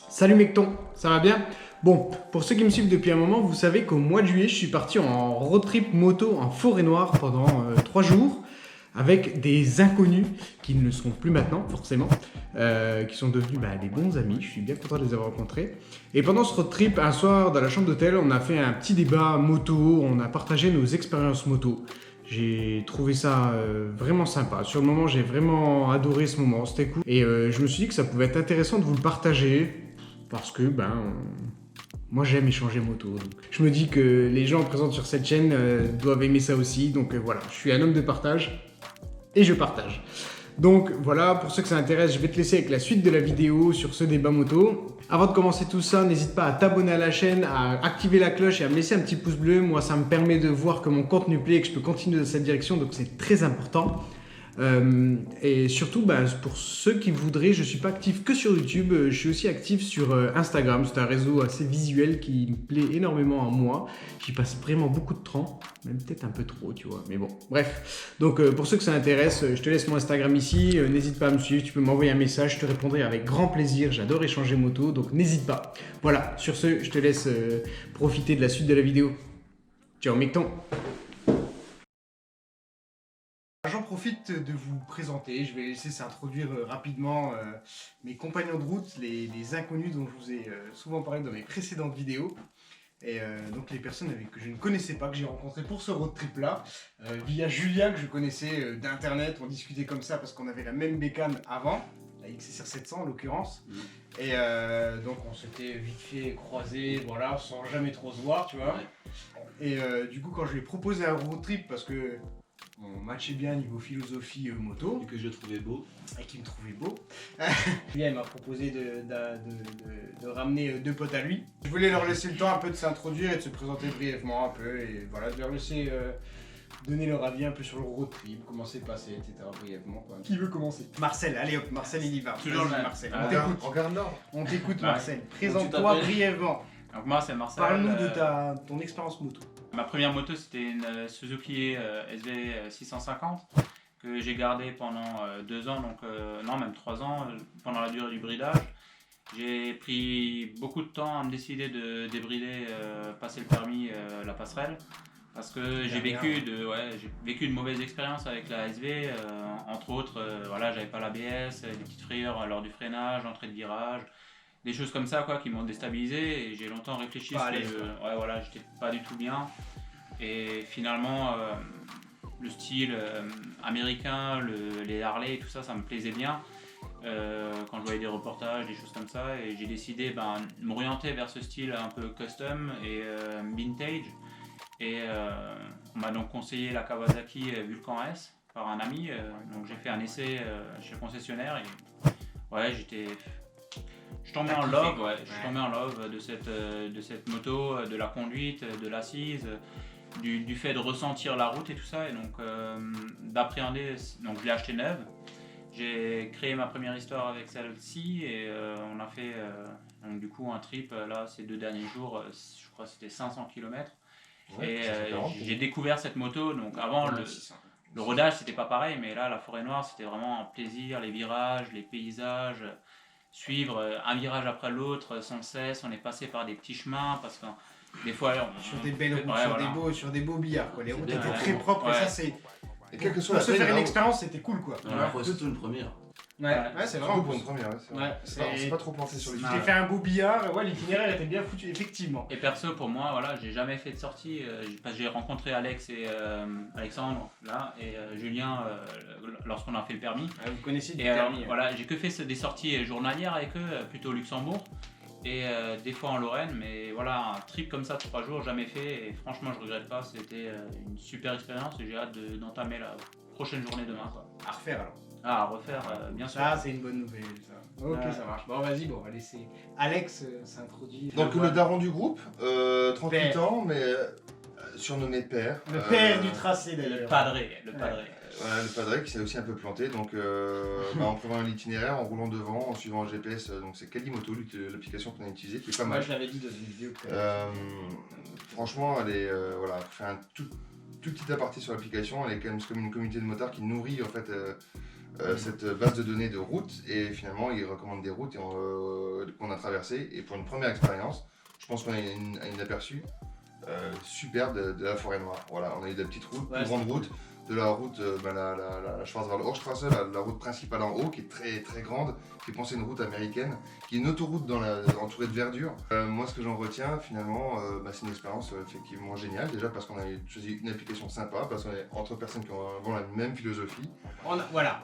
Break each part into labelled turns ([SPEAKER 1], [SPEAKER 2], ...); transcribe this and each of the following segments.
[SPEAKER 1] Salut Mecton, ça va bien? Bon, pour ceux qui me suivent depuis un moment, vous savez qu'au mois de juillet, je suis parti en road trip moto en forêt noire pendant 3 jours avec des inconnus qui ne le seront plus maintenant, forcément, qui sont devenus des bons amis. Je suis bien content de les avoir rencontrés. Et pendant ce road trip, un soir, dans la chambre d'hôtel, on a fait un petit débat moto, on a partagé nos expériences moto. J'ai trouvé ça vraiment sympa. Sur le moment, j'ai vraiment adoré ce moment, c'était cool. Et je me suis dit que ça pouvait être intéressant de vous le partager parce que moi j'aime échanger moto. Donc. Je me dis que les gens présents sur cette chaîne doivent aimer ça aussi. Donc voilà, je suis un homme de partage et je partage. Donc voilà, pour ceux que ça intéresse, je vais te laisser avec la suite de la vidéo sur ce débat moto. Avant de commencer tout ça, n'hésite pas à t'abonner à la chaîne, à activer la cloche et à me laisser un petit pouce bleu. Moi, ça me permet de voir que mon contenu plaît et que je peux continuer dans cette direction, donc c'est très important. Et surtout, pour ceux qui voudraient, je ne suis pas actif que sur YouTube, je suis aussi actif sur Instagram. C'est un réseau assez visuel qui me plaît énormément à moi. J'y passe vraiment beaucoup de temps, même peut-être un peu trop, tu vois. Mais bon, bref. Donc pour ceux que ça intéresse, je te laisse mon Instagram ici. N'hésite pas à me suivre, tu peux m'envoyer un message, je te répondrai avec grand plaisir. J'adore échanger moto, donc n'hésite pas. Voilà, sur ce, je te laisse profiter de la suite de la vidéo. Ciao, Mecton. J'en profite de vous présenter, je vais laisser s'introduire rapidement mes compagnons de route, les inconnus dont je vous ai souvent parlé dans mes précédentes vidéos. Et donc les personnes que je ne connaissais pas, que j'ai rencontrées pour ce road trip là, via Julien que je connaissais d'internet, on discutait comme ça parce qu'on avait la même bécane avant, la XSR 700 en l'occurrence. Et donc on s'était vite fait croiser, voilà, sans jamais trop se voir, tu vois. Et du coup quand je lui ai proposé un road trip parce que on matchait bien niveau philosophie moto.
[SPEAKER 2] Et que je trouvais beau.
[SPEAKER 1] Et qui me trouvait beau. Julien m'a proposé de ramener deux potes à lui. Je voulais leur laisser le temps un peu de s'introduire et de se présenter brièvement un peu. Et voilà, de leur laisser donner leur avis un peu sur le road trip, comment c'est passé, etc. brièvement. Quoi. Qui veut commencer? Marcel, allez hop, Marcel il y va.
[SPEAKER 2] Toujours le même.
[SPEAKER 1] Marcel.
[SPEAKER 2] On
[SPEAKER 1] t'écoute.
[SPEAKER 3] Regarde là.
[SPEAKER 1] On t'écoute
[SPEAKER 2] Ouais.
[SPEAKER 1] Marcel. Présente-toi brièvement.
[SPEAKER 2] Donc moi c'est Marcel.
[SPEAKER 1] Parle-nous de ton expérience moto.
[SPEAKER 2] Ma première moto c'était une Suzuki SV 650 que j'ai gardée pendant 2 ans, donc non même 3 ans, pendant la durée du bridage. J'ai pris beaucoup de temps à me décider de débrider, passer le permis, la passerelle. Parce que j'ai vécu de mauvaises expériences avec la SV, entre autres, voilà, j'avais pas l'ABS, des petites frayeurs lors du freinage, entrée de virage, des choses comme ça quoi, qui m'ont déstabilisé et j'ai longtemps réfléchi parce que j'étais pas du tout bien. Et finalement, le style américain, les Harley et tout ça, ça me plaisait bien. Quand je voyais des reportages, des choses comme ça, et j'ai décidé de m'orienter vers ce style un peu custom et vintage. Et on m'a donc conseillé la Kawasaki Vulcan S par un ami, donc j'ai fait un essai chez le concessionnaire et je tombais en love de cette moto, de la conduite, de l'assise, du fait de ressentir la route et tout ça, et donc d'appréhender. Donc je l'ai acheté neuve. J'ai créé ma première histoire avec celle-ci et on a fait donc du coup un trip là ces 2 derniers jours, je crois que c'était 500 km. Et j'ai découvert cette moto, donc avant le rodage c'était pas pareil, mais là la forêt noire c'était vraiment un plaisir, les virages, les paysages, suivre un virage après l'autre sans cesse, on est passé par des petits chemins parce que des fois
[SPEAKER 1] Sur des belles routes, sur des beaux billards quoi. Les routes étaient très
[SPEAKER 2] ouais.
[SPEAKER 1] propres et ça c'est...
[SPEAKER 3] Et quelle que soit
[SPEAKER 1] Pour
[SPEAKER 3] la
[SPEAKER 1] se
[SPEAKER 3] taille,
[SPEAKER 1] faire une
[SPEAKER 3] là,
[SPEAKER 1] expérience c'était cool quoi.
[SPEAKER 2] Ouais.
[SPEAKER 4] Surtout une première.
[SPEAKER 1] Ouais, c'est
[SPEAKER 3] surtout
[SPEAKER 1] vraiment
[SPEAKER 3] pour
[SPEAKER 1] cool.
[SPEAKER 3] une première. Ouais, c'est vrai.
[SPEAKER 1] Ouais,
[SPEAKER 3] On s'est pas trop planté sur les
[SPEAKER 1] Tu
[SPEAKER 3] vidéos.
[SPEAKER 1] t'es fait un beau billard, ouais, l'itinéraire était bien foutu, effectivement.
[SPEAKER 2] Et perso pour moi, voilà, j'ai jamais fait de sortie, parce que j'ai rencontré Alex et Alexandre là, et Julien lorsqu'on a fait le permis.
[SPEAKER 1] Ouais, vous connaissez du
[SPEAKER 2] Et
[SPEAKER 1] permis.
[SPEAKER 2] voilà, j'ai que fait des sorties journalières avec eux, plutôt au Luxembourg et des fois en Lorraine, mais voilà, un trip comme ça 3 jours, jamais fait, et franchement je regrette pas, c'était une super expérience et j'ai hâte d'entamer la prochaine journée demain quoi.
[SPEAKER 1] À refaire alors.
[SPEAKER 2] Ah, à refaire, bien sûr.
[SPEAKER 1] Ça c'est une bonne nouvelle ça. Ok, ça marche. Bon vas-y, on va laisser Alex s'introduire.
[SPEAKER 3] Donc le daron du groupe, 38
[SPEAKER 1] Père.
[SPEAKER 3] ans, mais surnommé père.
[SPEAKER 1] Le père du tracé
[SPEAKER 2] Le
[SPEAKER 1] d'ailleurs.
[SPEAKER 2] padré.
[SPEAKER 3] Voilà, le padré qui s'est aussi un peu planté, donc en prévoyant l'itinéraire, en roulant devant, en suivant le GPS, donc c'est Kalimoto, l'application qu'on a utilisée, qui est pas
[SPEAKER 1] Moi
[SPEAKER 3] mal.
[SPEAKER 1] je l'avais dit dans une vidéo tout à l'heure.
[SPEAKER 3] Franchement, elle est, voilà, fait un tout petit aparté sur l'application, elle est quand même comme une communauté de motards qui nourrit en fait cette base de données de routes et finalement ils recommandent des routes qu'on a traversées et pour une première expérience, je pense qu'on a une aperçu superbe de la forêt noire. Voilà, on a eu des petites routes,
[SPEAKER 4] Ouais,
[SPEAKER 3] plus grandes
[SPEAKER 4] c'est
[SPEAKER 3] routes, de la route, la Schwarzwald-Hochstraße, la route principale en haut qui est très très grande, qui est pensée une route américaine, qui est une autoroute entourée de verdure. Moi ce que j'en retiens finalement, c'est une expérience effectivement géniale, déjà parce qu'on a choisi une application sympa, parce qu'on est entre personnes qui ont la même philosophie.
[SPEAKER 4] Voilà.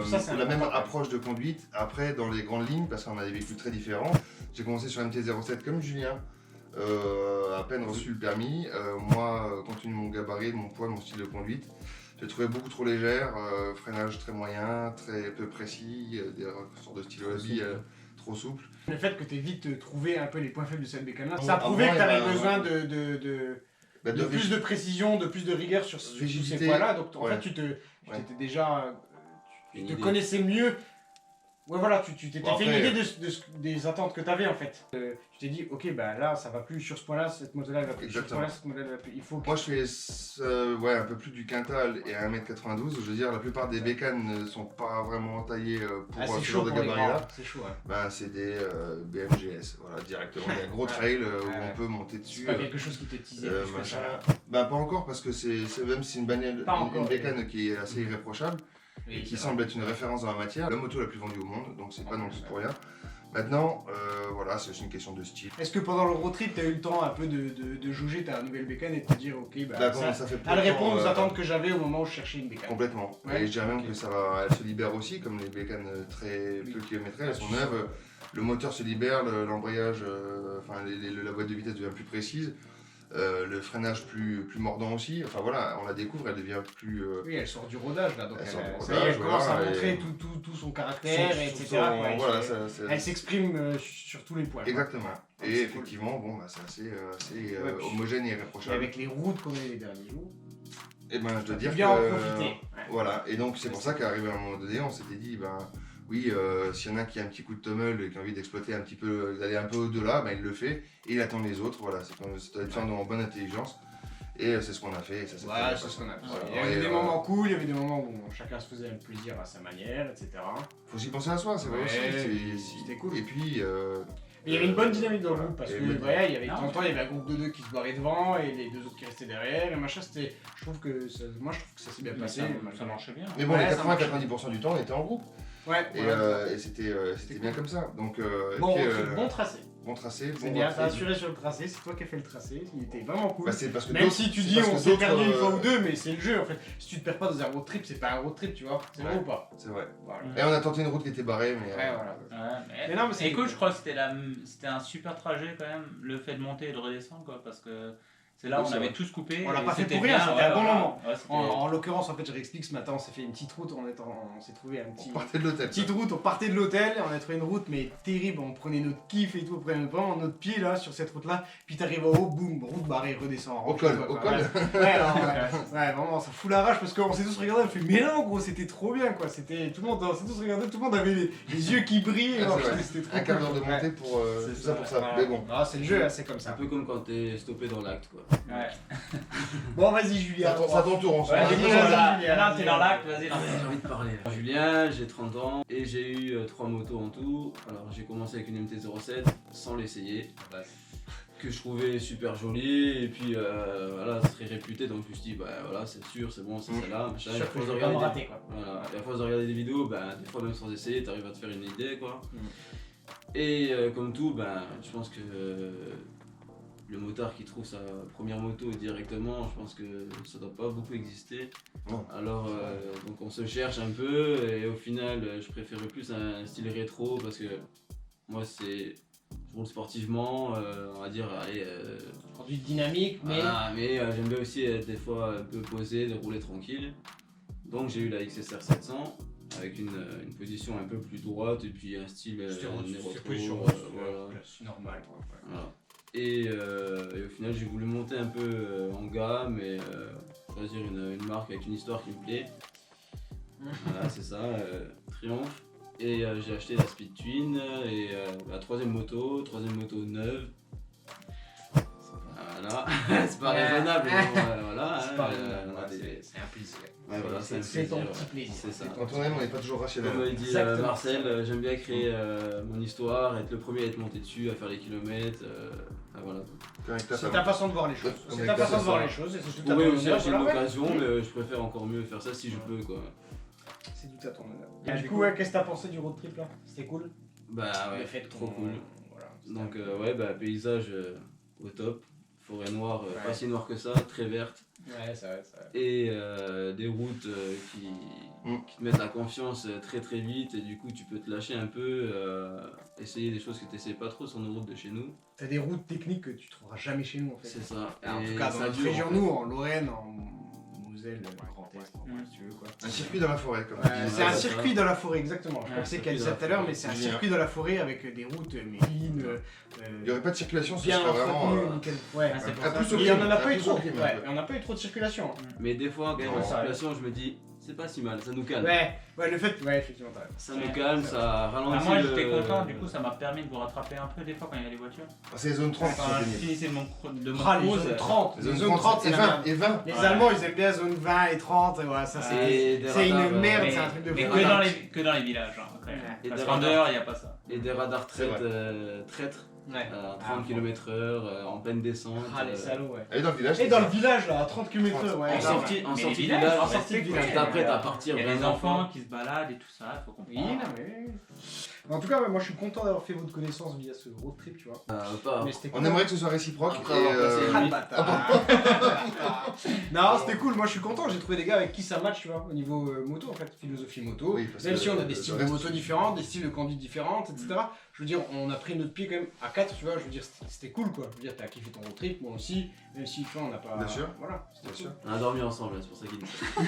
[SPEAKER 4] Ça, c'est
[SPEAKER 3] la même
[SPEAKER 4] important.
[SPEAKER 3] approche de conduite. Après, dans les grandes lignes, parce qu'on a des véhicules très différents, j'ai commencé sur MT-07 comme Julien, à peine reçu le permis. Moi, compte tenu de mon gabarit, de mon poids, de mon style de conduite, j'ai trouvé beaucoup trop légère, freinage très moyen, très peu précis, des sortes de stylo à billes trop souples.
[SPEAKER 1] Le fait que tu aies vite trouvé un peu les points faibles de cette bécane-là,
[SPEAKER 3] Bon,
[SPEAKER 1] ça a prouvé
[SPEAKER 3] avant,
[SPEAKER 1] que tu avais
[SPEAKER 3] il y a-
[SPEAKER 1] besoin de plus de précision, de plus de rigueur sur ces
[SPEAKER 3] Rigidité.
[SPEAKER 1] points-là. Donc en
[SPEAKER 3] Ouais.
[SPEAKER 1] fait, tu t'étais déjà. Tu
[SPEAKER 5] Une
[SPEAKER 1] te
[SPEAKER 5] idée.
[SPEAKER 1] connaissais mieux. Ouais, voilà, tu t'étais
[SPEAKER 3] Bon,
[SPEAKER 1] fait une
[SPEAKER 3] après-
[SPEAKER 1] idée des attentes que tu avais en fait. Tu t'es dit, ok, bah là, ça va plus sur ce point-là, cette moto-là, elle va plus sur ce
[SPEAKER 3] Exactement.
[SPEAKER 1] point-là, cette moto-là, elle va plus. Il faut que.
[SPEAKER 3] Moi, je fais un peu plus du quintal et à 1m92. Je veux dire, la plupart des bécanes ne sont pas vraiment taillées pour
[SPEAKER 1] Ah, c'est
[SPEAKER 3] ce
[SPEAKER 1] chaud
[SPEAKER 3] genre de
[SPEAKER 1] pour les
[SPEAKER 3] gabarit-là.
[SPEAKER 1] grands, c'est chaud. Hein.
[SPEAKER 3] Ben, c'est des BMGS, voilà, directement. Il y a un gros trail où
[SPEAKER 1] Ouais.
[SPEAKER 3] on peut monter
[SPEAKER 1] C'est
[SPEAKER 3] dessus.
[SPEAKER 1] pas quelque chose qui te teasait plus que
[SPEAKER 3] machin.
[SPEAKER 1] ça.
[SPEAKER 3] Ben, pas encore, parce que même si c'est une bagnole,
[SPEAKER 1] Pas encore.
[SPEAKER 3] une bécane qui est assez irréprochable et
[SPEAKER 1] Oui,
[SPEAKER 3] qui
[SPEAKER 1] c'est
[SPEAKER 3] semble être une référence dans la matière, la moto la plus vendue au monde, donc c'est pas non plus pour rien. Maintenant, voilà, c'est aussi une question de style.
[SPEAKER 1] Est-ce que pendant le road trip, tu as eu le temps un peu de jauger ta nouvelle bécane et de te dire, ok, bah,
[SPEAKER 3] Là,
[SPEAKER 1] ça,
[SPEAKER 3] ça fait
[SPEAKER 1] elle répond aux
[SPEAKER 3] temps,
[SPEAKER 1] attentes que j'avais au moment où je cherchais une bécane.
[SPEAKER 3] Complètement.
[SPEAKER 1] Ouais.
[SPEAKER 3] Et je dirais même
[SPEAKER 1] Ok.
[SPEAKER 3] que elle se libère aussi, comme les bécanes très
[SPEAKER 1] Oui.
[SPEAKER 3] peu kilométrées, elles sont
[SPEAKER 1] Tu
[SPEAKER 3] neuves. Le moteur se libère, l'embrayage, la boîte de vitesse devient plus précise, le freinage plus mordant aussi. Enfin voilà, on la découvre, elle devient plus.
[SPEAKER 1] Oui, elle sort du rodage là, donc
[SPEAKER 3] Elle sort du
[SPEAKER 1] ça y est, elle
[SPEAKER 3] rodage,
[SPEAKER 1] commence à
[SPEAKER 3] voilà,
[SPEAKER 1] montrer
[SPEAKER 3] et-
[SPEAKER 1] tout son caractère, etc. quoi.
[SPEAKER 3] Voilà,
[SPEAKER 1] Elle s'exprime sur tous les points. quoi.
[SPEAKER 3] Exactement.
[SPEAKER 1] Ouais,
[SPEAKER 3] Et
[SPEAKER 1] c'est
[SPEAKER 3] effectivement, bon, c'est assez
[SPEAKER 1] Ouais, puis-
[SPEAKER 3] homogène et
[SPEAKER 1] cool. Et
[SPEAKER 3] irréprochable.
[SPEAKER 1] avec les routes qu'on a eu les derniers jours,
[SPEAKER 3] Et ben, je dois
[SPEAKER 1] on
[SPEAKER 3] dire
[SPEAKER 1] peut
[SPEAKER 3] que.
[SPEAKER 1] bien en profiter. Ouais.
[SPEAKER 3] Voilà, et donc c'est pour ça qu'arrivé à un moment donné, on s'était dit, ben oui, s'il y en a un qui a un petit coup de tommel et qui a envie d'exploiter un petit peu, d'aller un peu au-delà, ben il le fait et il attend les autres. Voilà, ça doit être fait en bonne intelligence. Et c'est ce qu'on a fait. Et ça, s'est
[SPEAKER 1] Voilà,
[SPEAKER 3] très
[SPEAKER 1] c'est
[SPEAKER 3] bien
[SPEAKER 1] ce qu'on a
[SPEAKER 3] passé.
[SPEAKER 1] fait.
[SPEAKER 3] Voilà.
[SPEAKER 1] Il y avait
[SPEAKER 3] Et,
[SPEAKER 1] des moments cool, il y avait des moments où chacun se faisait un plaisir à sa manière, etc.
[SPEAKER 3] faut aussi penser à soi, c'est vrai
[SPEAKER 1] Ouais,
[SPEAKER 3] aussi.
[SPEAKER 1] c'était cool.
[SPEAKER 3] Et puis.
[SPEAKER 1] Mais il y avait une bonne dynamique dans le
[SPEAKER 3] Voilà.
[SPEAKER 1] groupe parce
[SPEAKER 3] Et
[SPEAKER 1] que
[SPEAKER 3] bonne
[SPEAKER 1] voilà, il y avait de
[SPEAKER 2] Non,
[SPEAKER 1] temps en temps, il y avait un groupe de deux qui se barrait devant et les deux autres qui restaient derrière et machin. C'était, je trouve que ça s'est bien
[SPEAKER 2] Mais
[SPEAKER 1] passé.
[SPEAKER 2] ça marchait bien.
[SPEAKER 3] Mais bon,
[SPEAKER 1] Ouais,
[SPEAKER 3] les
[SPEAKER 1] ça marche.
[SPEAKER 3] 80-90% du temps, on était en groupe.
[SPEAKER 1] Ouais.
[SPEAKER 3] Et,
[SPEAKER 1] voilà.
[SPEAKER 3] et c'était bien comme ça. Donc, et
[SPEAKER 1] Bon,
[SPEAKER 3] puis,
[SPEAKER 1] bon tracé.
[SPEAKER 3] bon tracé.
[SPEAKER 1] C'est
[SPEAKER 3] bon
[SPEAKER 1] bien,
[SPEAKER 3] road
[SPEAKER 1] t'as
[SPEAKER 3] trip.
[SPEAKER 1] assuré sur le tracé, c'est toi qui as fait le tracé, il était vraiment cool.
[SPEAKER 3] Bah, c'est parce que
[SPEAKER 1] Même
[SPEAKER 3] d'autres-
[SPEAKER 1] si tu
[SPEAKER 3] c'est
[SPEAKER 1] dis
[SPEAKER 3] parce
[SPEAKER 1] on
[SPEAKER 3] que
[SPEAKER 1] s'est
[SPEAKER 3] d'autres,
[SPEAKER 1] perdu une fois ou deux, mais c'est le jeu en fait. Si tu te perds pas dans un road trip, c'est pas un road trip, tu vois. C'est vrai
[SPEAKER 3] Ouais.
[SPEAKER 1] ou pas?
[SPEAKER 3] C'est vrai.
[SPEAKER 1] Voilà.
[SPEAKER 3] Et on a tenté une route qui était barrée, mais.
[SPEAKER 1] Ouais, voilà.
[SPEAKER 2] Ouais,
[SPEAKER 1] Mais non, mais c'est
[SPEAKER 2] écoute,
[SPEAKER 1] cool.
[SPEAKER 2] je crois que c'était un super trajet quand même, le fait de monter et de redescendre, quoi, parce que c'est là
[SPEAKER 3] Oui,
[SPEAKER 2] où on
[SPEAKER 3] c'est
[SPEAKER 2] avait
[SPEAKER 3] vrai.
[SPEAKER 2] tous coupé.
[SPEAKER 1] On l'a
[SPEAKER 2] et
[SPEAKER 1] pas fait
[SPEAKER 2] c'était
[SPEAKER 1] pour rien,
[SPEAKER 2] bien,
[SPEAKER 1] c'était un bon
[SPEAKER 2] voilà.
[SPEAKER 1] moment.
[SPEAKER 2] Ouais, c'était-
[SPEAKER 1] En l'occurrence, en fait, je réexplique ce matin, on s'est fait une petite route, on s'est trouvé un petit.
[SPEAKER 3] On partait de l'hôtel.
[SPEAKER 1] Petite route, on partait de l'hôtel, on a trouvé une route mais terrible, on prenait notre kiff et tout, on prenait vraiment notre pied là sur cette route là, puis t'arrives en haut, boum, route barrée, redescend.
[SPEAKER 3] Au col, au col.
[SPEAKER 1] Ouais, vraiment, ça fout la rage parce qu'on s'est tous regardés, on fait mais non gros, c'était trop bien quoi, c'était, tout le monde, on s'est tous regardés, tout le monde avait les yeux qui brillent,
[SPEAKER 3] Ah,
[SPEAKER 1] alors,
[SPEAKER 3] c'est vrai.
[SPEAKER 1] c'était trop
[SPEAKER 3] Un quart
[SPEAKER 1] cool.
[SPEAKER 3] d'heure de montée pour
[SPEAKER 5] C'est
[SPEAKER 3] tout ça
[SPEAKER 5] ça,
[SPEAKER 3] pour ça.
[SPEAKER 1] Voilà.
[SPEAKER 3] Mais bon.
[SPEAKER 1] Ah, c'est le jeu, hein, c'est comme
[SPEAKER 5] C'est un
[SPEAKER 1] ça.
[SPEAKER 5] peu comme quand t'es stoppé dans l'acte, quoi.
[SPEAKER 2] Ouais.
[SPEAKER 1] Bon, vas-y Julien.
[SPEAKER 3] Ça ton tour, on se
[SPEAKER 2] Ouais,
[SPEAKER 3] voit.
[SPEAKER 2] du
[SPEAKER 1] vas-y,
[SPEAKER 2] coup,
[SPEAKER 1] vas-y,
[SPEAKER 2] là,
[SPEAKER 1] Julien,
[SPEAKER 2] là,
[SPEAKER 1] vas-y.
[SPEAKER 2] t'es dans l'acte, vas-y.
[SPEAKER 5] J'ai envie de parler. Julien, j'ai 30 ans et j'ai eu 3 motos en tout. Alors j'ai commencé avec une MT-07 sans l'essayer, que je trouvais super jolie et puis voilà, très réputée, donc je me suis dit bah voilà, c'est sûr, c'est bon, c'est celle-là, machin. Et à
[SPEAKER 1] Sûr que
[SPEAKER 5] force
[SPEAKER 1] je
[SPEAKER 5] de
[SPEAKER 1] vais pas me
[SPEAKER 5] regarder
[SPEAKER 1] rater quoi.
[SPEAKER 5] voilà, et à force de regarder des vidéos, bah, des fois même sans essayer, t'arrives à te faire une idée quoi.
[SPEAKER 1] Mm.
[SPEAKER 5] Et comme tout, ben, je pense que le motard qui trouve sa première moto directement, je pense que ça doit pas beaucoup exister.
[SPEAKER 3] Non.
[SPEAKER 5] Alors donc on se cherche un peu et au final je préférais plus un style rétro parce que moi je roule sportivement, on va dire allez,
[SPEAKER 1] Conduite dynamique, mais.
[SPEAKER 5] voilà, mais j'aime bien aussi être des fois un peu posé, de rouler tranquille. Donc j'ai eu la XSR 700 avec une position un peu plus droite et puis un style néo-rétro, voilà.
[SPEAKER 1] C'est normal quoi.
[SPEAKER 5] Voilà. Et au final j'ai voulu monter un peu en gamme et choisir une marque avec une histoire qui me plaît. Voilà, c'est ça, Triumph. Et j'ai acheté la Speed Twin et la troisième moto neuve. Voilà, c'est pas raisonnable, mais bon, voilà.
[SPEAKER 4] C'est
[SPEAKER 5] hein,
[SPEAKER 4] pas
[SPEAKER 5] on a
[SPEAKER 4] raisonnable,
[SPEAKER 5] des-
[SPEAKER 4] c'est un plaisir.
[SPEAKER 5] Ouais, voilà, c'est un
[SPEAKER 4] C'est ton
[SPEAKER 5] plaisir,
[SPEAKER 4] petit
[SPEAKER 5] ouais.
[SPEAKER 4] plaisir.
[SPEAKER 5] C'est ça.
[SPEAKER 3] Quand on aime, on n'est pas toujours rationnel.
[SPEAKER 5] Comme il dit
[SPEAKER 4] Exactement.
[SPEAKER 5] Marcel, j'aime bien créer mon histoire, être le premier à être monté dessus, à faire les kilomètres. Voilà.
[SPEAKER 3] Comme avec ta
[SPEAKER 4] C'est
[SPEAKER 3] femme.
[SPEAKER 4] ta façon de voir les choses.
[SPEAKER 3] Comme
[SPEAKER 4] C'est
[SPEAKER 3] avec
[SPEAKER 4] ta
[SPEAKER 3] ta
[SPEAKER 4] façon de
[SPEAKER 3] sœur.
[SPEAKER 4] voir les choses et c'est
[SPEAKER 5] Je
[SPEAKER 4] tout à
[SPEAKER 5] pourrais
[SPEAKER 4] ton
[SPEAKER 5] aussi
[SPEAKER 4] honneur.
[SPEAKER 5] acheter une
[SPEAKER 4] voilà, ouais.
[SPEAKER 5] occasion, mais je préfère encore mieux faire ça si je peux, quoi.
[SPEAKER 4] C'est tout à ton honneur.
[SPEAKER 2] Et
[SPEAKER 4] Du
[SPEAKER 2] du
[SPEAKER 4] coup,
[SPEAKER 2] coup-
[SPEAKER 4] ouais, qu'est-ce que t'as pensé du road trip là? C'était cool?
[SPEAKER 5] Bah
[SPEAKER 4] Le
[SPEAKER 5] ouais,
[SPEAKER 4] fait
[SPEAKER 5] trop
[SPEAKER 4] qu'on-
[SPEAKER 5] cool.
[SPEAKER 4] Voilà.
[SPEAKER 5] Donc ouais, bah paysage au top, forêt noire,
[SPEAKER 4] Ouais.
[SPEAKER 5] pas si noire que ça, très verte,
[SPEAKER 4] Ouais, ça va, ça va.
[SPEAKER 5] et des routes qui te mettent la confiance très très vite, et du coup tu peux te lâcher un peu, essayer des choses que tu n'essayais pas trop sur nos routes de chez nous.
[SPEAKER 4] T'as des routes techniques que tu trouveras jamais chez nous en fait.
[SPEAKER 5] C'est ça.
[SPEAKER 4] En
[SPEAKER 5] Et
[SPEAKER 4] tout cas, dans
[SPEAKER 5] ça
[SPEAKER 4] notre
[SPEAKER 5] dure,
[SPEAKER 4] région,
[SPEAKER 5] en fait.
[SPEAKER 4] nous, en Lorraine, en Moselle, Grand Est, si tu veux quoi.
[SPEAKER 3] Un circuit dans la forêt, comme
[SPEAKER 4] Ouais,
[SPEAKER 3] tu dis.
[SPEAKER 4] c'est un
[SPEAKER 5] ouais,
[SPEAKER 4] circuit
[SPEAKER 5] ça.
[SPEAKER 4] dans la forêt, exactement. Je
[SPEAKER 5] Ouais,
[SPEAKER 4] pensais
[SPEAKER 5] circuit
[SPEAKER 4] qu'elle disait
[SPEAKER 5] dans la
[SPEAKER 4] tout à l'heure,
[SPEAKER 5] forêt.
[SPEAKER 4] mais c'est un
[SPEAKER 3] Julien.
[SPEAKER 4] circuit dans la forêt avec des routes mérines,
[SPEAKER 3] Il n'y aurait pas de circulation, ce
[SPEAKER 4] bien
[SPEAKER 3] serait vraiment.
[SPEAKER 4] entretenues, nickel. Ouais.
[SPEAKER 2] Ah, c'est pour
[SPEAKER 3] à
[SPEAKER 2] ça
[SPEAKER 3] plus
[SPEAKER 2] que-
[SPEAKER 3] au
[SPEAKER 4] Et on en a
[SPEAKER 3] prime,
[SPEAKER 4] pas eu
[SPEAKER 3] plus
[SPEAKER 4] trop.
[SPEAKER 3] au prime, un
[SPEAKER 4] Ouais,
[SPEAKER 3] peu.
[SPEAKER 4] et on n'a pas eu trop de circulation.
[SPEAKER 5] Mais des fois, quand il y a une
[SPEAKER 4] Ouais, ça
[SPEAKER 5] circulation, je me dis, c'est pas si mal, ça nous calme.
[SPEAKER 4] Ouais, le fait, ouais, effectivement, t'as raison.
[SPEAKER 5] Ça nous calme, ça
[SPEAKER 2] Ah,
[SPEAKER 5] ralentit.
[SPEAKER 2] moi
[SPEAKER 5] le-
[SPEAKER 2] j'étais content, du coup ça m'a permis de vous rattraper un peu des fois quand il y a les voitures.
[SPEAKER 3] Ah, c'est les zones 30 qui
[SPEAKER 2] Quand
[SPEAKER 3] sont
[SPEAKER 2] je
[SPEAKER 3] pénibles.
[SPEAKER 2] finissais de mon
[SPEAKER 4] Ah, les
[SPEAKER 2] cruise,
[SPEAKER 4] zones 30.
[SPEAKER 3] Les
[SPEAKER 4] Les zones 30, c'est
[SPEAKER 3] et
[SPEAKER 4] la
[SPEAKER 3] 20.
[SPEAKER 4] merde.
[SPEAKER 3] Et 20.
[SPEAKER 4] Les
[SPEAKER 2] Ouais.
[SPEAKER 4] Allemands, ils aiment bien zone 20 et 30, et voilà, ça
[SPEAKER 5] Et des
[SPEAKER 4] c'est une
[SPEAKER 5] radars,
[SPEAKER 4] merde,
[SPEAKER 2] mais-
[SPEAKER 4] c'est un truc de
[SPEAKER 2] mais
[SPEAKER 4] fou.
[SPEAKER 2] que dans les villages, hein, quand même.
[SPEAKER 5] Et
[SPEAKER 2] Parce
[SPEAKER 5] des
[SPEAKER 2] qu'en
[SPEAKER 5] radars.
[SPEAKER 2] dehors il n'y a pas ça.
[SPEAKER 5] Et des radars
[SPEAKER 3] C'est vrai.
[SPEAKER 5] traîtres
[SPEAKER 4] Ouais.
[SPEAKER 5] à 30 km/h, en pleine descente.
[SPEAKER 4] Ah, les salauds, ouais.
[SPEAKER 3] Allez dans le village.
[SPEAKER 4] Et dans le village, là, à 30 km/h, ouais.
[SPEAKER 5] En
[SPEAKER 2] Mais
[SPEAKER 5] sortie, en
[SPEAKER 2] les
[SPEAKER 5] sortie du
[SPEAKER 2] villages,
[SPEAKER 5] village,
[SPEAKER 2] en
[SPEAKER 4] sortie de village.
[SPEAKER 5] tu t'apprêtes à partir
[SPEAKER 2] Il y a des
[SPEAKER 5] vraiment
[SPEAKER 2] enfants
[SPEAKER 5] fort.
[SPEAKER 2] qui se baladent et tout ça, il faut
[SPEAKER 4] Oui,
[SPEAKER 2] comprendre.
[SPEAKER 4] non, mais... En tout cas, ouais, moi je suis content d'avoir fait votre connaissance via ce road trip, tu vois.
[SPEAKER 5] Pas.
[SPEAKER 4] Mais c'était
[SPEAKER 3] On
[SPEAKER 4] cool.
[SPEAKER 3] aimerait que ce soit réciproque.
[SPEAKER 5] Après
[SPEAKER 3] Et
[SPEAKER 5] avoir passé
[SPEAKER 4] Ah, le bâtard. Non, c'était cool, moi je suis content, j'ai trouvé des gars avec qui ça match, tu vois, au niveau moto en fait, philosophie moto.
[SPEAKER 3] Oui, parce
[SPEAKER 4] Même
[SPEAKER 3] que
[SPEAKER 4] si on a des
[SPEAKER 3] le
[SPEAKER 4] styles de
[SPEAKER 3] reste,
[SPEAKER 4] moto différents, des styles de conduite différentes, etc. Je veux dire, on a pris notre pied quand même à 4, tu vois, je veux dire, c'était cool quoi. Je veux dire, t'as kiffé ton road trip, moi aussi, même si tu vois, on n'a pas.
[SPEAKER 3] Bien sûr.
[SPEAKER 4] Voilà, c'était
[SPEAKER 3] Bien
[SPEAKER 4] cool.
[SPEAKER 3] sûr.
[SPEAKER 5] On a dormi ensemble, c'est pour ça qu'il dit ça.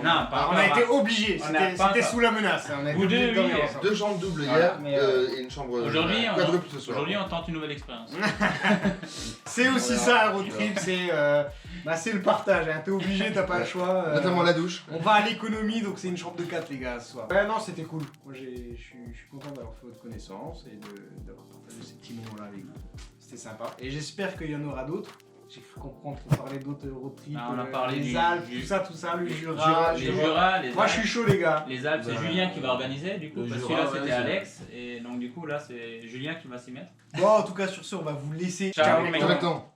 [SPEAKER 2] Non, pas
[SPEAKER 4] On a été obligés,
[SPEAKER 2] On n'a
[SPEAKER 4] c'était
[SPEAKER 2] pas
[SPEAKER 4] c'était
[SPEAKER 2] encore.
[SPEAKER 4] sous la menace. On a été
[SPEAKER 2] Vous
[SPEAKER 4] obligés de
[SPEAKER 2] deux,
[SPEAKER 4] dormir
[SPEAKER 2] oui.
[SPEAKER 4] ensemble.
[SPEAKER 3] 2 jambes doubles
[SPEAKER 4] Voilà,
[SPEAKER 3] hier
[SPEAKER 4] mais,
[SPEAKER 3] et une chambre
[SPEAKER 2] Aujourd'hui,
[SPEAKER 3] quadruple ce soir.
[SPEAKER 2] on tente une nouvelle expérience.
[SPEAKER 4] C'est aussi
[SPEAKER 3] On
[SPEAKER 4] ça
[SPEAKER 3] verra.
[SPEAKER 4] un road trip, c'est le partage, hein. T'es obligé, t'as pas le choix.
[SPEAKER 3] Notamment la douche.
[SPEAKER 4] On va à l'économie, donc c'est une chambre de 4 les gars ce soir. Ouais non c'était cool, moi je suis content d'avoir fait votre connaissance et d'avoir partagé ces petits moments là avec vous. C'était sympa. Et j'espère qu'il y en aura d'autres. J'ai cru comprendre qu'on parlait d'autres road trips,
[SPEAKER 2] Ah, on a parlé
[SPEAKER 4] les
[SPEAKER 2] du-
[SPEAKER 4] Alpes,
[SPEAKER 2] du-
[SPEAKER 4] tout ça, le
[SPEAKER 2] Les
[SPEAKER 4] Jura.
[SPEAKER 2] les Jura, les
[SPEAKER 4] Moi
[SPEAKER 2] Alpes.
[SPEAKER 4] je suis chaud les gars.
[SPEAKER 2] Les Alpes, c'est
[SPEAKER 5] Bah,
[SPEAKER 2] Julien qui va organiser du coup,
[SPEAKER 5] le
[SPEAKER 2] parce que
[SPEAKER 5] Jura,
[SPEAKER 2] là
[SPEAKER 5] ouais,
[SPEAKER 2] c'était
[SPEAKER 5] c'est
[SPEAKER 2] Alex, et donc du coup là c'est Julien qui va s'y mettre.
[SPEAKER 4] Bon en tout cas sur ce on va vous laisser.
[SPEAKER 2] Ciao,
[SPEAKER 4] les
[SPEAKER 2] les
[SPEAKER 3] Ciao
[SPEAKER 2] mecs.
[SPEAKER 3] maintenant.